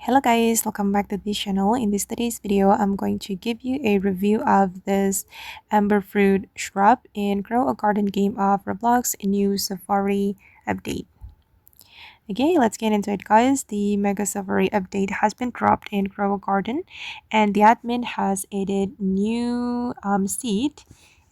Hello guys, welcome back to this channel. In today's video, I'm going to give you a review of this Amber Fruit Shrub in Grow a Garden game of Roblox new Safari update. Okay, let's get into it guys. The Mega Safari update has been dropped in Grow a Garden and the admin has added new seed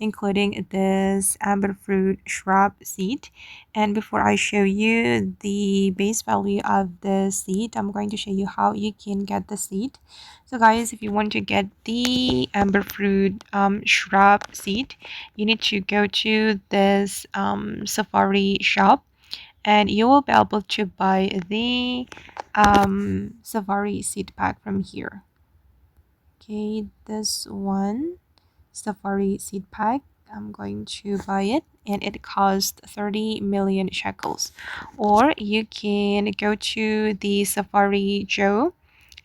including this Amber Fruit Shrub seed. And before I show you the base value of the seed, I'm going to show you how you can get the seed. So guys, if you want to get the Amber Fruit Shrub seed, you need to go to this Safari shop and you will be able to buy the Safari seed pack from here. Okay, this one Safari seed pack, I'm going to buy it and it costs 30 million shekels. Or you can go to the Safari Joe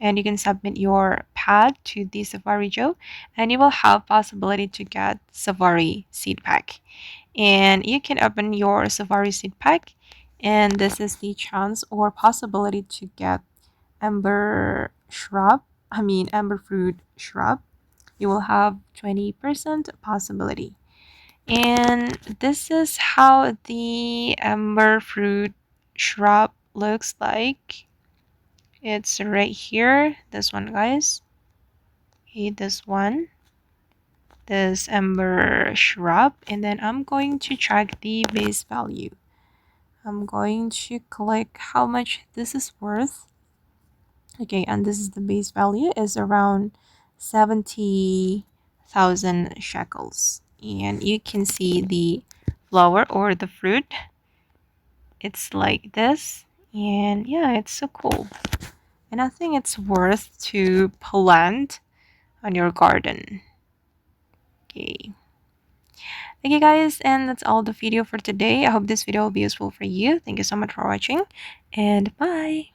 and you can submit your pad to the Safari Joe and you will have possibility to get Safari seed pack. And you can open your Safari seed pack and this is the chance or possibility to get Amber Fruit Shrub. You will have 20% possibility. And this is how the Amber Fruit Shrub looks like. It's right here, this one guys. Okay, this one, this Amber Shrub, and then I'm going to check the base value. I'm going to click how much this is worth. Okay, and this is the base value is around 70,000 shekels. And you can see the flower or the fruit. It's like this. And yeah, it's so cool. And I think it's worth to plant on your garden. Okay. Okay guys, and that's all the video for today. I hope this video will be useful for you. Thank you so much for watching and bye.